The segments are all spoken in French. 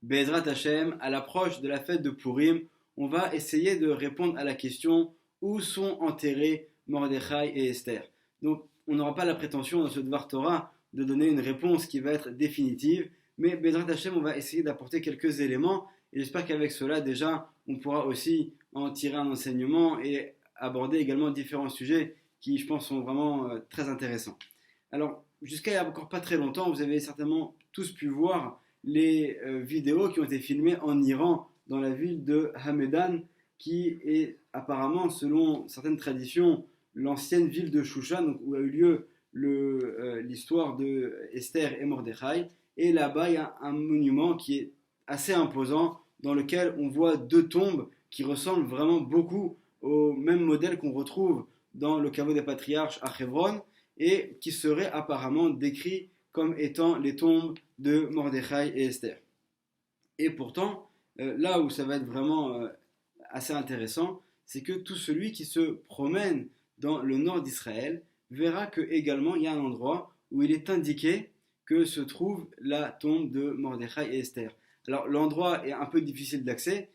Bezrat Hashem, à l'approche de la fête de Purim, on va essayer de répondre à la question où sont enterrés Mordechai et Esther. Donc, on n'aura pas la prétention dans ce Dvar Torah de donner une réponse qui va être définitive, mais Bezrat Hashem, on va essayer d'apporter quelques éléments, et j'espère qu'avec cela, déjà, on pourra aussi en tirer un enseignement et aborder également différents sujets qui, je pense, sont vraiment très intéressants. Alors, jusqu'à il n'y a encore pas très longtemps, vous avez certainement tous pu voir les vidéos qui ont été filmées en Iran, dans la ville de Hamedan, qui est apparemment, selon certaines traditions, l'ancienne ville de Shushan, donc où a eu lieu l'histoire de Esther et Mordechai. Et là-bas, il y a un monument qui est assez imposant, dans lequel on voit deux tombes qui ressemblent vraiment beaucoup au même modèle qu'on retrouve dans le caveau des patriarches à Hebron, et qui seraient apparemment décrits comme étant les tombes de Mordechai et Esther. Et pourtant, là où ça va être vraiment assez intéressant, c'est que tout celui qui se promène dans le nord d'Israël verra que également il y a un endroit où il est indiqué que se trouve la tombe de Mordechai et Esther. Alors l'endroit est un peu difficile d'accès,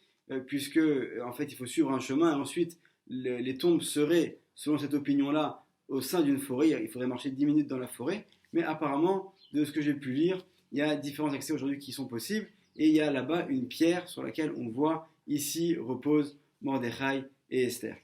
puisque en fait il faut suivre un chemin, et ensuite les tombes seraient, selon cette opinion-là, au sein d'une forêt. Il faudrait marcher 10 minutes dans la forêt, mais apparemment, de ce que j'ai pu lire, il y a différents accès aujourd'hui qui sont possibles, et il y a là-bas une pierre sur laquelle on voit ici repose Mordechai et Esther.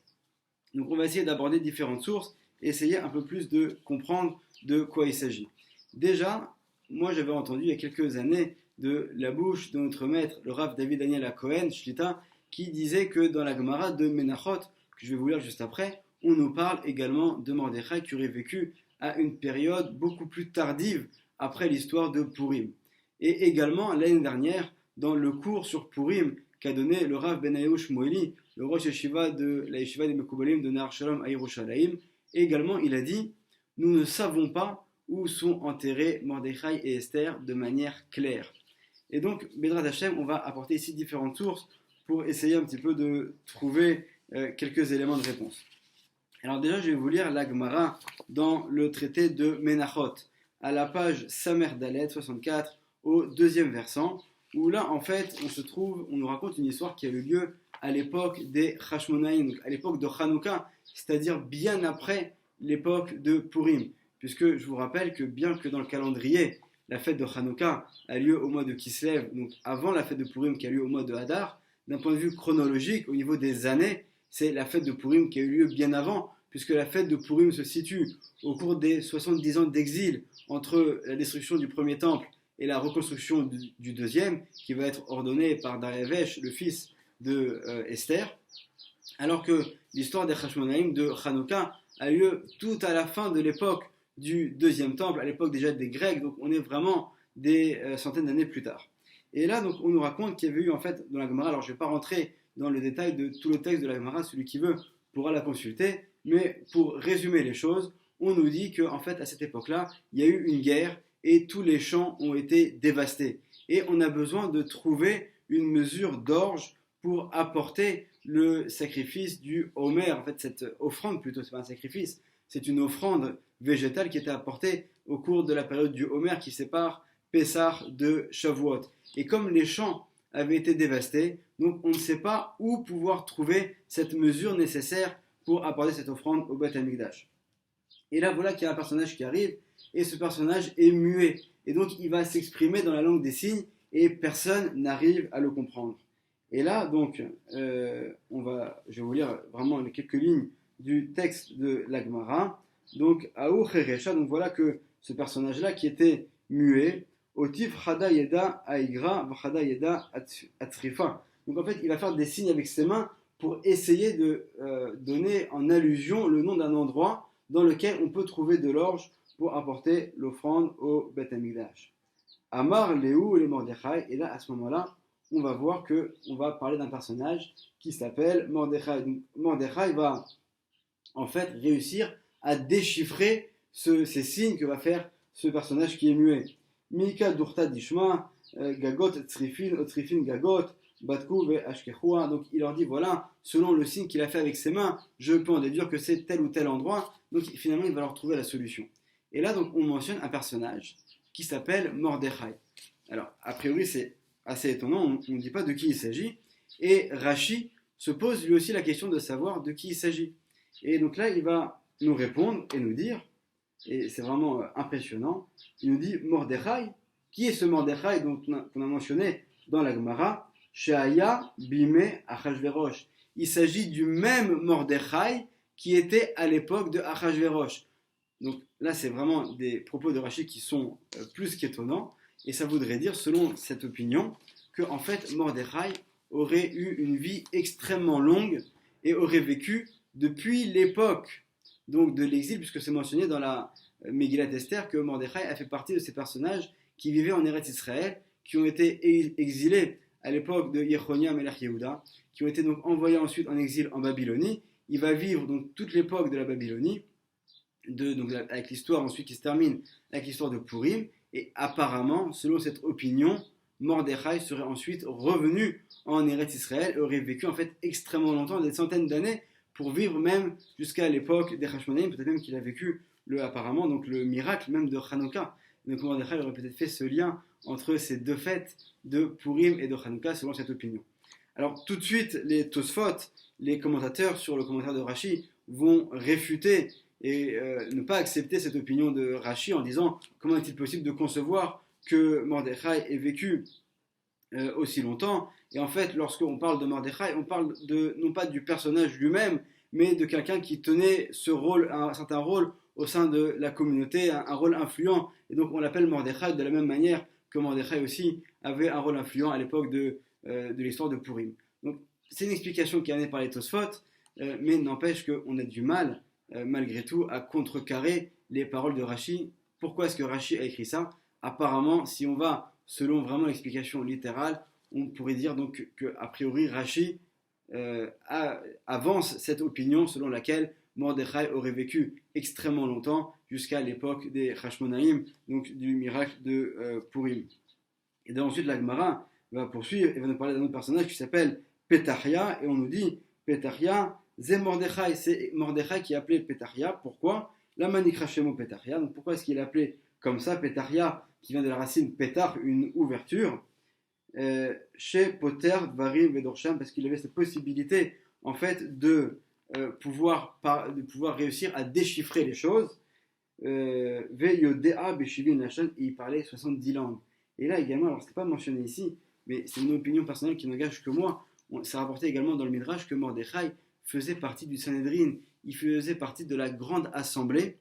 Donc on va essayer d'aborder différentes sources et essayer un peu plus de comprendre de quoi il s'agit. Déjà, moi j'avais entendu il y a quelques années de la bouche de notre maître, le Rav David Daniel Cohen, Shlita, qui disait que dans la Gemara de Menachot, que je vais vous lire juste après, on nous parle également de Mordechai qui aurait vécu à une période beaucoup plus tardive après l'histoire de Purim. Et également, l'année dernière, dans le cours sur Purim qu'a donné le Rav Benayahu Shmueli, le Rosh Yeshiva de la Yeshiva des Mekoubalim de Nahar Shalom à Yerushalayim, également il a dit « Nous ne savons pas où sont enterrés Mordechai et Esther de manière claire ». Et donc, Bezrat Hashem, on va apporter ici différentes sources pour essayer un petit peu de trouver quelques éléments de réponse. Alors déjà, je vais vous lire la Gemara dans le traité de Menachot, à la page Samer Dalet 64, au deuxième versant, où là, en fait, on nous raconte une histoire qui a eu lieu à l'époque des Hashmonaïm, donc à l'époque de Hanouka, c'est-à-dire bien après l'époque de Purim, puisque je vous rappelle que bien que dans le calendrier, la fête de Hanouka a lieu au mois de Kislev, donc avant la fête de Purim qui a lieu au mois de Hadar, d'un point de vue chronologique, au niveau des années, c'est la fête de Purim qui a eu lieu bien avant, puisque la fête de Purim se situe au cours des 70 ans d'exil entre la destruction du premier temple et la reconstruction du deuxième, qui va être ordonnée par Dariavesh, le fils de Esther, alors que l'histoire des Hashmonaïm de Hanouka a lieu tout à la fin de l'époque du deuxième temple, à l'époque déjà des Grecs, donc on est vraiment des centaines d'années plus tard. Et là, donc, on nous raconte qu'il y avait eu en fait dans la Gemara, alors je ne vais pas rentrer dans le détail de tout le texte de la Gemara, celui qui veut pourra la consulter, mais pour résumer les choses, on nous dit qu'en fait à cette époque-là, il y a eu une guerre et tous les champs ont été dévastés. Et on a besoin de trouver une mesure d'orge pour apporter le sacrifice du Homer. En fait, cette offrande, plutôt, c'est pas un sacrifice, c'est une offrande végétale qui était apportée au cours de la période du Homer qui sépare Pessah de Shavuot. Et comme les champs avaient été dévastés, donc on ne sait pas où pouvoir trouver cette mesure nécessaire pour apporter cette offrande au Beth Amikdash. Et là, voilà qu'il y a un personnage qui arrive, et ce personnage est muet. Et donc, il va s'exprimer dans la langue des signes, et personne n'arrive à le comprendre. Et là, donc, je vais vous lire vraiment les quelques lignes du texte de la Gemara. Donc, Aou Cheresha, donc voilà que ce personnage-là qui était muet, Otif Chada Yeda Aigra, Chada Yeda Atzrifa. Donc, en fait, il va faire des signes avec ses mains pour essayer de donner en allusion le nom d'un endroit dans lequel on peut trouver de l'orge pour apporter l'offrande au Beth Amikdash. Amar Léou et Mordechai, et là à ce moment-là, on va voir qu'on va parler d'un personnage qui s'appelle Mordechai. Donc, Mordechai va en fait réussir à déchiffrer ces signes que va faire ce personnage qui est muet. Mika Durta Dishma, Gagot Tsrifin, Otsrifin Gagot, Batkou ve Ashkechua. Donc il leur dit voilà, selon le signe qu'il a fait avec ses mains, je peux en déduire que c'est tel ou tel endroit. Donc finalement, il va leur trouver la solution. Et là, donc, on mentionne un personnage qui s'appelle Mordechai. Alors, a priori, c'est assez étonnant, on ne dit pas de qui il s'agit. Et Rashi se pose lui aussi la question de savoir de qui il s'agit. Et donc là, il va nous répondre et nous dire, et c'est vraiment impressionnant, il nous dit Mordechai. Qui est ce Mordechai dont on a mentionné dans la Gemara? Sheaya Bime Achashverosh. Il s'agit du même Mordechai qui était à l'époque de Achashverosh. Donc là, c'est vraiment des propos de Rashi qui sont plus qu'étonnants, et ça voudrait dire, selon cette opinion, que en fait Mordechai aurait eu une vie extrêmement longue et aurait vécu depuis l'époque donc de l'exil, puisque c'est mentionné dans la Megillat Esther que Mordechai a fait partie de ces personnages qui vivaient en Eretz Israël, qui ont été exilés à l'époque de Yechonia Melech Yehuda, qui ont été donc envoyés ensuite en exil en Babylonie. Il va vivre donc toute l'époque de la Babylonie, donc avec l'histoire ensuite qui se termine avec l'histoire de Purim, et apparemment, selon cette opinion, Mordechai serait ensuite revenu en Eretz Israël et aurait vécu en fait extrêmement longtemps, des centaines d'années, pour vivre même jusqu'à l'époque des Hashmonaïm, peut-être même qu'il a vécu apparemment donc le miracle même de Hanouka. Donc Mordechai aurait peut-être fait ce lien entre ces deux fêtes de Purim et de Hanouka selon cette opinion. Alors tout de suite, les Tosfot, les commentateurs sur le commentaire de Rashi, vont réfuter et ne pas accepter cette opinion de Rashi en disant comment est-il possible de concevoir que Mordechai ait vécu aussi longtemps. Et en fait, lorsqu'on parle de Mordechai, on parle non pas du personnage lui-même, mais de quelqu'un qui tenait ce rôle, un certain rôle au sein de la communauté, un rôle influent. Et donc on l'appelle Mordechai de la même manière que Mordechai aussi avait un rôle influent à l'époque de l'histoire de Purim. Donc c'est une explication qui est amenée par les Tosfot, mais n'empêche qu'on a du mal, malgré tout, à contrecarrer les paroles de Rashi. Pourquoi est-ce que Rashi a écrit ça? Apparemment, si on va selon vraiment l'explication littérale, on pourrait dire donc qu'a priori Rashi avance cette opinion selon laquelle Mordechai aurait vécu extrêmement longtemps jusqu'à l'époque des Hashmonaïm, donc du miracle de Purim. Et donc ensuite la Gemara va poursuivre et va nous parler d'un autre personnage qui s'appelle Petahia, et on nous dit Petahia, c'est Mordechai qui est appelé Petahia. Pourquoi? La manikrachemo Petahia. Donc pourquoi est-ce qu'il est appelé comme ça, Petahia, qui vient de la racine Petar, une ouverture, chez Poter, Dvarim, Vedorsham, parce qu'il avait cette possibilité en fait de pouvoir réussir à déchiffrer les choses. Veyodea, Beshivin Lachan, et il parlait 70 langues. Et là également, alors c'est pas mentionné ici, mais c'est une opinion personnelle qui n'engage que moi. C'est rapporté également dans le Midrash que Mordechai faisait partie du Sanhedrin, il faisait partie de la grande assemblée,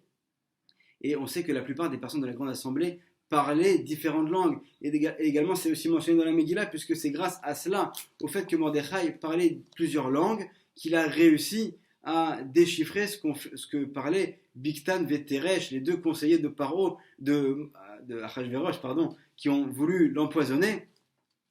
et on sait que la plupart des personnes de la grande assemblée parlaient différentes langues. Et également, c'est aussi mentionné dans la Megillah, puisque c'est grâce à cela, au fait que Mordechai parlait plusieurs langues, qu'il a réussi à déchiffrer ce que parlaient Bigtan et Teresh, les deux conseillers de Paro, de Achashverosh, qui ont voulu l'empoisonner.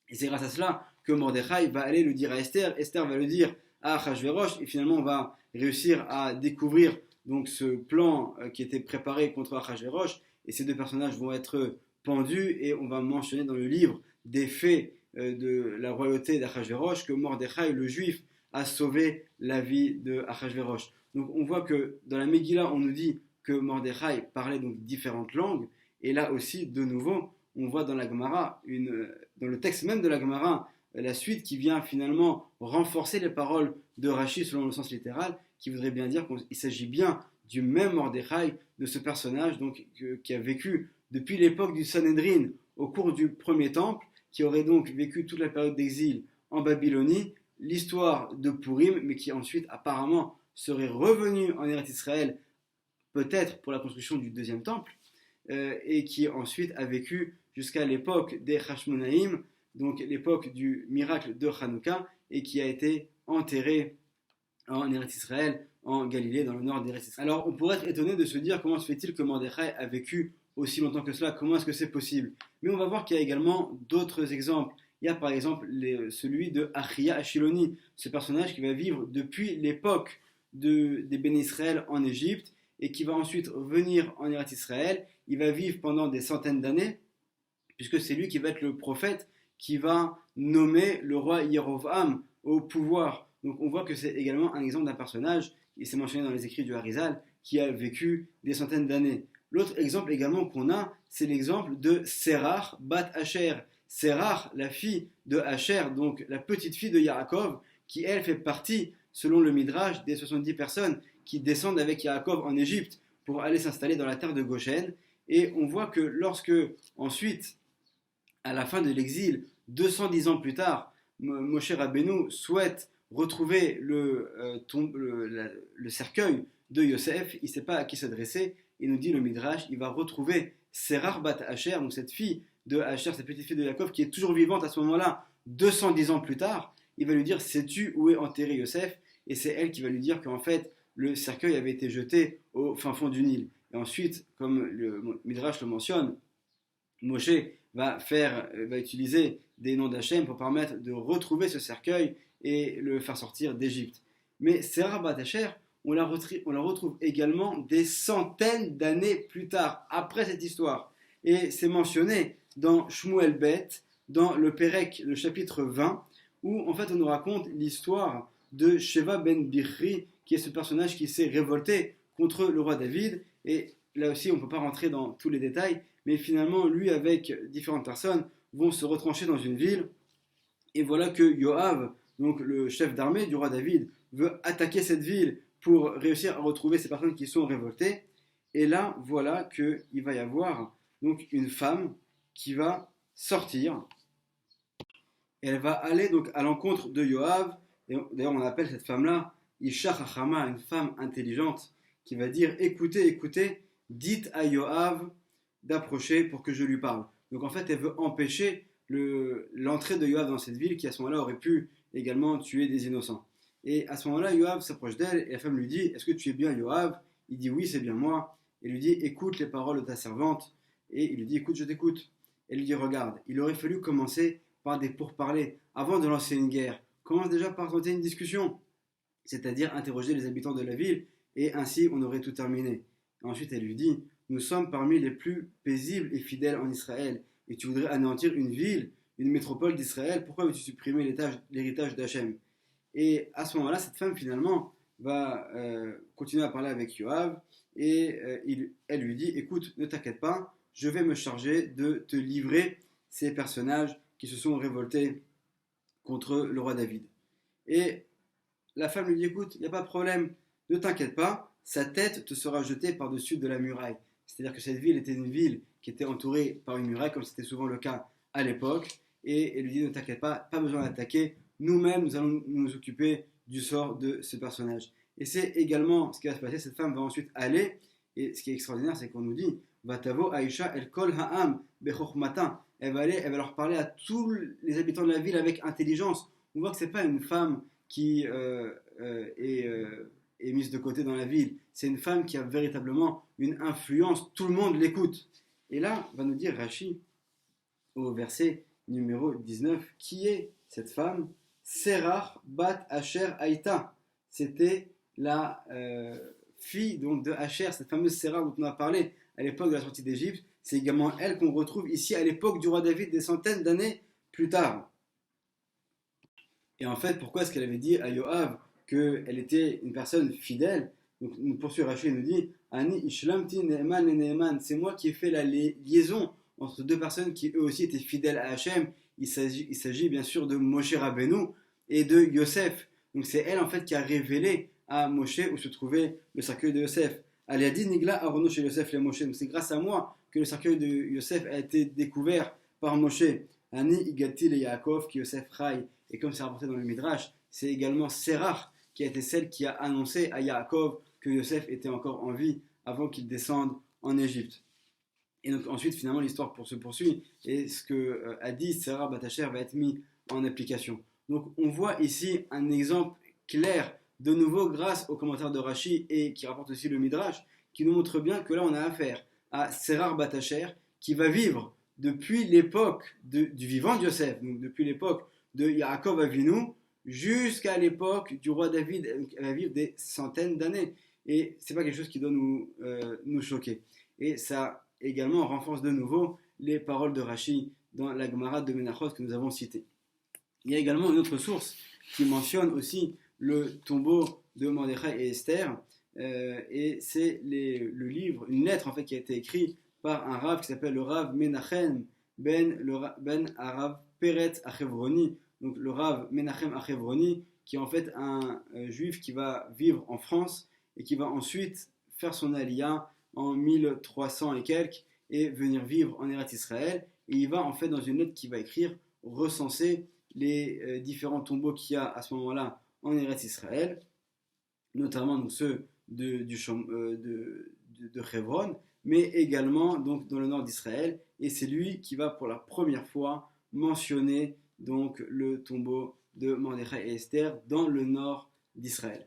Et c'est grâce à cela que Mordechai va aller le dire à Esther, Esther va le dire à Achashverosh, et finalement on va réussir à découvrir donc ce plan qui était préparé contre Achashverosh, et ces deux personnages vont être pendus, et on va mentionner dans le livre des faits de la royauté d'Achashverosh que Mordechai, le juif, a sauvé la vie de Achashverosh. Donc on voit que dans la Megillah, on nous dit que Mordechai parlait donc différentes langues, et là aussi, de nouveau, on voit dans la Gemara, dans le texte même de la Gemara, la suite qui vient finalement renforcer les paroles de Rashi selon le sens littéral, qui voudrait bien dire qu'il s'agit bien du même Mordechai, de ce personnage donc, qui a vécu depuis l'époque du Sanhedrin au cours du premier temple, qui aurait donc vécu toute la période d'exil en Babylonie, l'histoire de Purim, mais qui ensuite apparemment serait revenu en Eretz Israël, peut-être pour la construction du deuxième temple, et qui ensuite a vécu jusqu'à l'époque des Hashmonaïm, donc l'époque du miracle de Hanouka, et qui a été enterré en Eretz Israël, en Galilée, dans le nord d'Eretz Israël. Alors on pourrait être étonné de se dire comment se fait-il que Mordechai a vécu aussi longtemps que cela, comment est-ce que c'est possible? Mais on va voir qu'il y a également d'autres exemples. Il y a par exemple celui de Achia Ashiloni, ce personnage qui va vivre depuis l'époque des Béné Israël en Égypte, et qui va ensuite revenir en Eretz Israël. Il va vivre pendant des centaines d'années, puisque c'est lui qui va être le prophète qui va nommer le roi Yerovam au pouvoir. Donc on voit que c'est également un exemple d'un personnage, et c'est mentionné dans les écrits du Harizal, qui a vécu des centaines d'années. L'autre exemple également qu'on a, c'est l'exemple de Serach Bat Asher. Sérach, la fille de Hacher, donc la petite fille de Yaakov, qui elle fait partie, selon le Midrash, des 70 personnes qui descendent avec Yaakov en Égypte pour aller s'installer dans la terre de Goshen. Et on voit que lorsque, ensuite, à la fin de l'exil, 210 ans plus tard, Moshe Rabbeinu souhaite retrouver le cercueil de Yosef, il ne sait pas à qui s'adresser, il nous dit le Midrash, il va retrouver Serach bat Hacher, donc cette fille de Hacher, cette petite fille de Yaakov, qui est toujours vivante à ce moment-là, 210 ans plus tard, il va lui dire, sais-tu où est enterré Yosef? Et c'est elle qui va lui dire qu'en fait, le cercueil avait été jeté au fin fond du Nil. Et ensuite, comme le Midrash le mentionne, Moshe va utiliser des noms d'Hachem pour permettre de retrouver ce cercueil et le faire sortir d'Égypte. Mais Serach bat Hacher, on la retrouve également des centaines d'années plus tard, après cette histoire. Et c'est mentionné dans Shmuel Bet, dans le Pérec, le chapitre 20, où en fait on nous raconte l'histoire de Sheva ben Bichri, qui est ce personnage qui s'est révolté contre le roi David. Et là aussi, on ne peut pas rentrer dans tous les détails, mais finalement, lui, avec différentes personnes, vont se retrancher dans une ville. Et voilà que Yoav, donc le chef d'armée du roi David, veut attaquer cette ville pour réussir à retrouver ces personnes qui sont révoltées. Et là, voilà qu'il va y avoir donc une femme qui va sortir. Elle va aller donc à l'encontre de Yoav. Et d'ailleurs, on appelle cette femme-là Isha Chachama, une femme intelligente, qui va dire écoutez, écoutez, dites à Yoav d'approcher pour que je lui parle. Donc en fait, elle veut empêcher l'entrée de Yoav dans cette ville qui à ce moment-là aurait pu également tuer des innocents. Et à ce moment-là, Yoav s'approche d'elle et la femme lui dit est-ce que tu es bien Yoav? Il dit oui, c'est bien moi. Elle lui dit écoute les paroles de ta servante. Et il lui dit écoute, je t'écoute. Elle lui dit regarde, il aurait fallu commencer par des pourparlers avant de lancer une guerre. Commence déjà par tenter une discussion, c'est-à-dire interroger les habitants de la ville, et ainsi on aurait tout terminé. Ensuite, elle lui dit nous sommes parmi les plus paisibles et fidèles en Israël, et tu voudrais anéantir une ville, une métropole d'Israël, pourquoi veux-tu supprimer l'héritage d'Hachem? Et à ce moment-là, cette femme finalement va continuer à parler avec Yoav, et elle lui dit écoute, ne t'inquiète pas, je vais me charger de te livrer ces personnages qui se sont révoltés contre le roi David. Et la femme lui dit écoute, il n'y a pas de problème, ne t'inquiète pas, sa tête te sera jetée par-dessus de la muraille. C'est-à-dire que cette ville était une ville qui était entourée par une muraille, comme c'était souvent le cas à l'époque. Et elle lui dit ne t'inquiète pas, pas besoin d'attaquer, nous-mêmes nous allons nous occuper du sort de ce personnage. Et c'est également ce qui va se passer, cette femme va ensuite aller, et ce qui est extraordinaire, c'est qu'on nous dit Vatavo Aïcha el kol ha'am bechokhmatan. Elle va aller, elle va leur parler à tous les habitants de la ville avec intelligence. On voit que c'est pas une femme qui est mise de côté dans la ville. C'est une femme qui a véritablement une influence. Tout le monde l'écoute. Et là, va nous dire Rashi, au verset numéro 19, qui est cette femme? Serach bat Hacher Aïta. C'était la fille donc, de Hacher, cette fameuse Serach dont on a parlé à l'époque de la sortie d'Égypte. C'est également elle qu'on retrouve ici à l'époque du roi David des centaines d'années plus tard. Et en fait, pourquoi est-ce qu'elle avait dit à Yoav qu'elle était une personne fidèle? Donc, nous poursuit Rashi et nous dit Ani ishlamti ne'eman et ne'eman. C'est moi qui ai fait la liaison entre deux personnes qui eux aussi étaient fidèles à Hachem. Il s'agit bien sûr de Moshe Rabbeinu et de Yosef. Donc, c'est elle en fait qui a révélé à Moshe où se trouvait le cercueil de Yosef. Aliadi Nigla Arono chez Yosef les Moshe. Donc, c'est grâce à moi que le cercueil de Yosef a été découvert par Moshe. Ani Igati le Yaakov qui Yosef Rai. Et comme c'est rapporté dans le Midrash, c'est également Serach qui a été celle qui a annoncé à Yaakov que Yosef était encore en vie avant qu'il descende en Égypte. Et donc ensuite, finalement, l'histoire se poursuit et ce que a dit Serach bat Hacher va être mis en application. Donc on voit ici un exemple clair, de nouveau grâce aux commentaires de Rashi et qui rapporte aussi le Midrash, qui nous montre bien que là on a affaire à Serach bat Hacher qui va vivre depuis l'époque du vivant de Yosef, donc depuis l'époque de Yaakov Avinu jusqu'à l'époque du roi David, elle va vivre des centaines d'années. Et c'est pas quelque chose qui doit nous choquer. Et ça également renforce de nouveau les paroles de Rashi dans la Gemara de Menachot que nous avons citée. Il y a également une autre source qui mentionne aussi le tombeau de Mordechai et Esther, et c'est le livre, une lettre en fait qui a été écrite par un rav qui s'appelle le rav Menachem ben Arav Peretz Achevroni, donc le Rav Menachem Achevroni, qui est en fait un juif qui va vivre en France et qui va ensuite faire son aliyah en 1300 et quelques et venir vivre en Eretz Israël. Et il va en fait dans une lettre qu'il va écrire recenser les différents tombeaux qu'il y a à ce moment-là en Eretz Israël, notamment donc ceux de Hebron, mais également donc dans le nord d'Israël. Et c'est lui qui va pour la première fois mentionner donc le tombeau de Mordechai et Esther dans le nord d'Israël.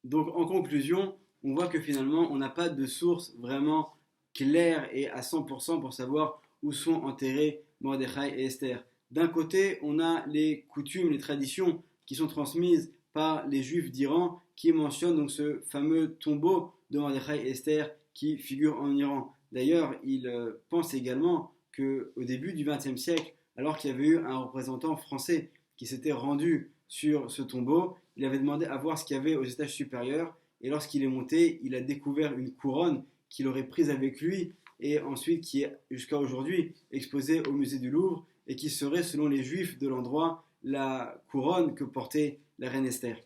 Donc en conclusion, on voit que finalement on n'a pas de source vraiment claire et à 100% pour savoir où sont enterrés Mordechai et Esther. D'un côté, on a les coutumes, les traditions qui sont transmises par les Juifs d'Iran qui mentionnent donc ce fameux tombeau de Mordechai et Esther qui figure en Iran. D'ailleurs, ils pensent également qu'au début du XXe siècle, alors qu'il y avait eu un représentant français qui s'était rendu sur ce tombeau, il avait demandé à voir ce qu'il y avait aux étages supérieurs et lorsqu'il est monté, il a découvert une couronne qu'il aurait prise avec lui et ensuite qui est jusqu'à aujourd'hui exposée au musée du Louvre et qui serait, selon les Juifs de l'endroit, la couronne que portait la reine Esther.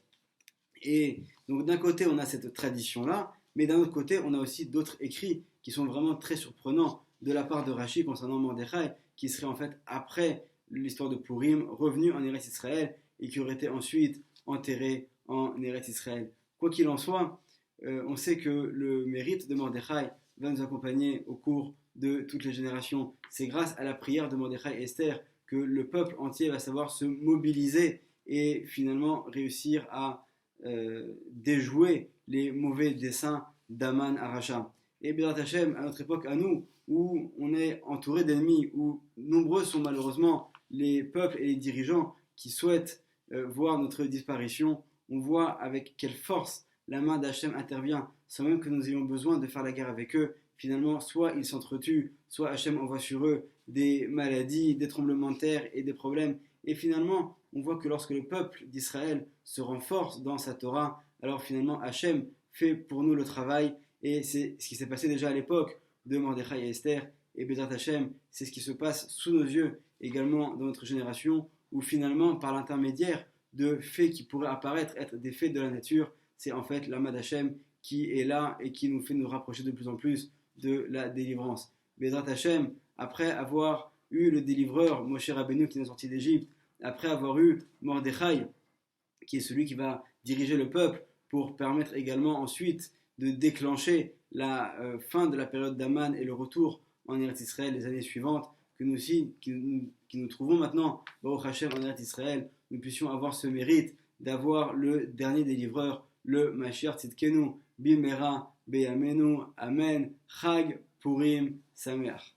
Et donc d'un côté, on a cette tradition-là, mais d'un autre côté, on a aussi d'autres écrits qui sont vraiment très surprenants de la part de Rashi concernant Mordechai, qui serait en fait après l'histoire de Purim, revenu en Eretz Israël et qui aurait été ensuite enterré en Eretz Israël. Quoi qu'il en soit, on sait que le mérite de Mordechai va nous accompagner au cours de toutes les générations. C'est grâce à la prière de Mordechai et Esther que le peuple entier va savoir se mobiliser et finalement réussir à déjouer les mauvais desseins d'Aman Aracha. Et Bézat Hashem, à notre époque, à nous, où on est entouré d'ennemis, où nombreux sont malheureusement les peuples et les dirigeants qui souhaitent voir notre disparition, on voit avec quelle force la main d'Hachem intervient, sans même que nous ayons besoin de faire la guerre avec eux. Finalement, soit ils s'entretuent, soit Hachem envoie sur eux des maladies, des tremblements de terre et des problèmes. Et finalement, on voit que lorsque le peuple d'Israël se renforce dans sa Torah, alors finalement Hachem fait pour nous le travail. Et c'est ce qui s'est passé déjà à l'époque de Mordechai et Esther. Et Bézat Hachem, c'est ce qui se passe sous nos yeux, également dans notre génération, où finalement, par l'intermédiaire de faits qui pourraient apparaître être des faits de la nature, c'est en fait l'Amad Hachem qui est là et qui nous fait nous rapprocher de plus en plus de la délivrance. Bézat Hachem, après avoir eu le délivreur Moshe Rabbeinu qui nous a sortis d'Égypte, après avoir eu Mordechai, qui est celui qui va diriger le peuple pour permettre également ensuite de déclencher la fin de la période d'Aman et le retour en Eretz Israël les années suivantes, que nous aussi, qui nous trouvons maintenant, Baruch Hashem en Eretz Israël, nous puissions avoir ce mérite d'avoir le dernier délivreur, le Mashiach Tzidkenu, Bimera, Beyamenu, Amen, Chag, Purim, Sameach.